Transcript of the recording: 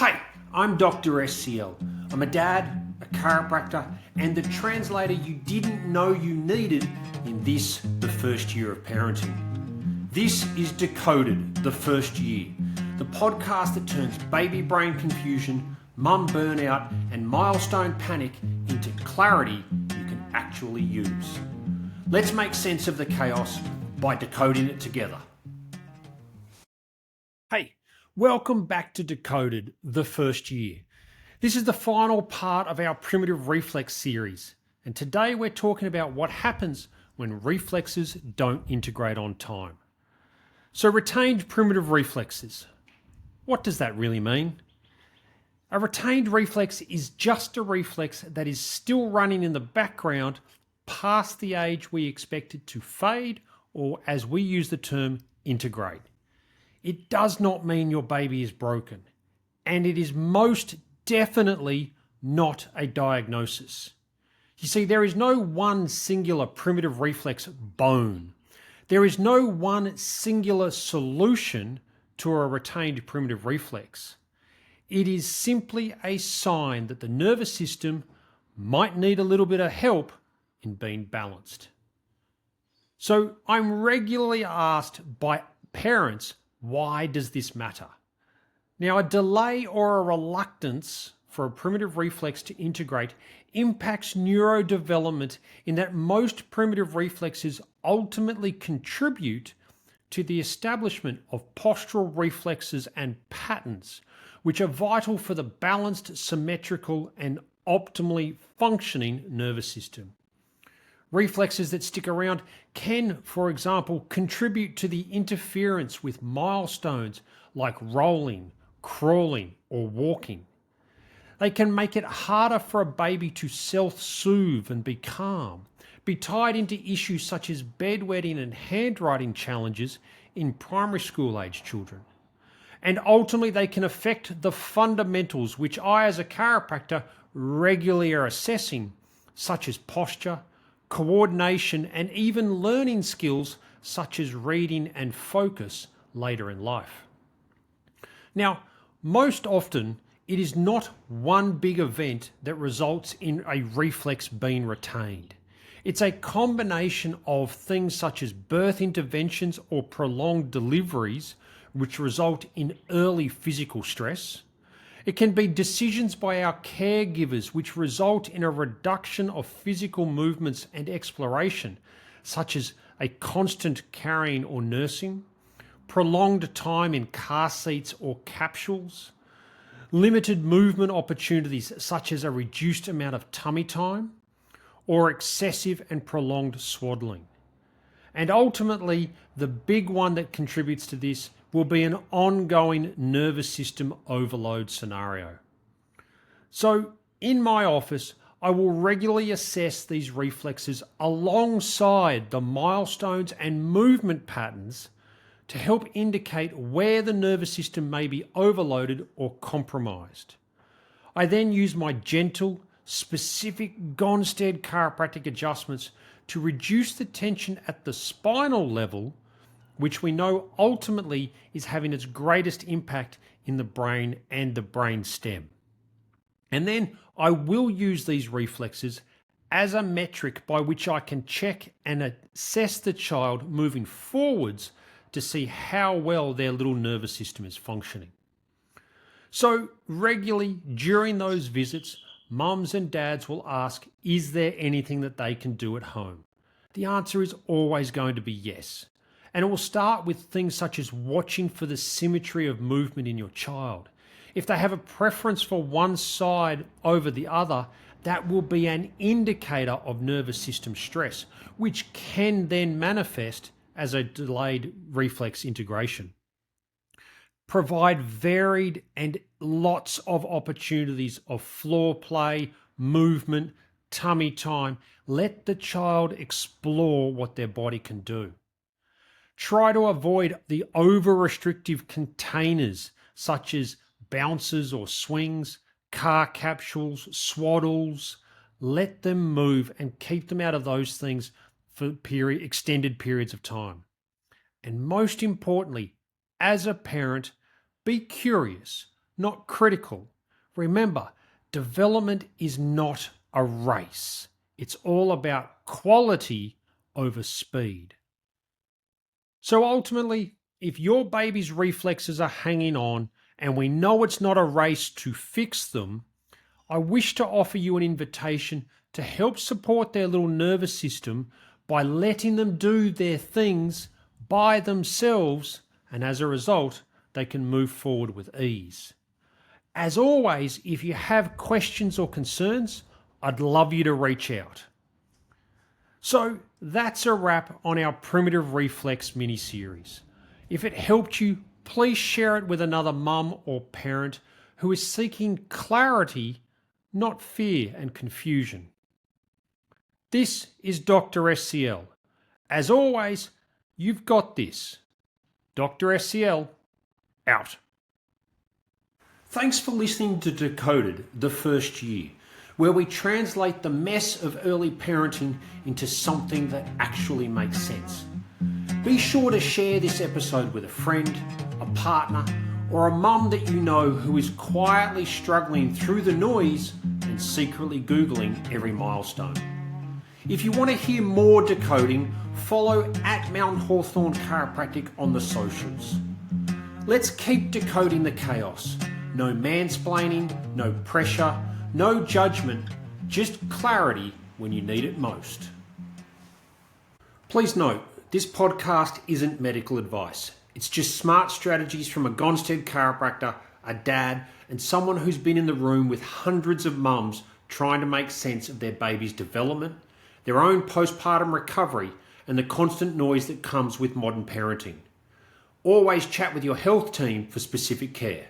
Hey, I'm DrSCL. I'm a dad, a chiropractor, and the translator you didn't know you needed in this, the first year of parenting. This is Decoded, the first year, the podcast that turns baby brain confusion, mum burnout, and milestone panic into clarity you can actually use. Let's make sense of the chaos by decoding it together. Hey, welcome back to Decoded, the first year. This is the final part of our primitive reflex series, and today we're talking about what happens when reflexes don't integrate on time. So retained primitive reflexes. What does that really mean? A retained reflex is just a reflex that is still running in the background past the age we expect it to fade, or as we use the term, integrate. It does not mean your baby is broken, and it is most definitely not a diagnosis. You see, there is no one singular primitive reflex bone. There is no one singular solution to a retained primitive reflex. It is simply a sign that the nervous system might need a little bit of help in being balanced. So I'm regularly asked by parents, why does this matter? Now, a delay or a reluctance for a primitive reflex to integrate impacts neurodevelopment in that most primitive reflexes ultimately contribute to the establishment of postural reflexes and patterns, which are vital for the balanced, symmetrical, and optimally functioning nervous system. Reflexes that stick around can, for example, contribute to the interference with milestones like rolling, crawling, or walking. They can make it harder for a baby to self-soothe and be calm, be tied into issues such as bedwetting and handwriting challenges in primary school age children. And ultimately they can affect the fundamentals which I as a chiropractor regularly are assessing, such as posture, coordination, and even learning skills such as reading and focus later in life. Now, most often, it is not one big event that results in a reflex being retained. It's a combination of things such as birth interventions or prolonged deliveries, which result in early physical stress. It can be decisions by our caregivers which result in a reduction of physical movements and exploration, such as a constant carrying or nursing, prolonged time in car seats or capsules, limited movement opportunities such as a reduced amount of tummy time, or excessive and prolonged swaddling. And ultimately, the big one that contributes to this will be an ongoing nervous system overload scenario. So in my office, I will regularly assess these reflexes alongside the milestones and movement patterns to help indicate where the nervous system may be overloaded or compromised. I then use my gentle, specific Gonstead chiropractic adjustments to reduce the tension at the spinal level, which we know ultimately is having its greatest impact in the brain and the brain stem. And then I will use these reflexes as a metric by which I can check and assess the child moving forwards to see how well their little nervous system is functioning. So regularly during those visits, mums and dads will ask, is there anything that they can do at home? The answer is always going to be yes. And it will start with things such as watching for the symmetry of movement in your child. If they have a preference for one side over the other, that will be an indicator of nervous system stress, which can then manifest as a delayed reflex integration. Provide varied and lots of opportunities of floor play, movement, tummy time. Let the child explore what their body can do. Try to avoid the over-restrictive containers such as bouncers or swings, car capsules, swaddles. Let them move and keep them out of those things for extended periods of time. And most importantly, as a parent, be curious. not critical. Remember, development is not a race. It's all about quality over speed. So ultimately, if your baby's reflexes are hanging on and we know it's not a race to fix them, I wish to offer you an invitation to help support their little nervous system by letting them do their things by themselves, and as a result, they can move forward with ease. As always, if you have questions or concerns, I'd love you to reach out. So that's a wrap on our Primitive Reflex mini-series. If it helped you, please share it with another mum or parent who is seeking clarity, not fear and confusion. This is DrSCL. As always, you've got this. DrSCL, out. Thanks for listening to Decoded, the first year, where we translate the mess of early parenting into something that actually makes sense. Be sure to share this episode with a friend, a partner, or a mum that you know who is quietly struggling through the noise and secretly Googling every milestone. If you want to hear more decoding, follow @Mount Hawthorne Chiropractic on the socials. Let's keep decoding the chaos. No mansplaining, no pressure, no judgment, just clarity when you need it most. Please note, this podcast isn't medical advice. It's just smart strategies from a Gonstead chiropractor, a dad, and someone who's been in the room with hundreds of mums trying to make sense of their baby's development, their own postpartum recovery, and the constant noise that comes with modern parenting. Always chat with your health team for specific care.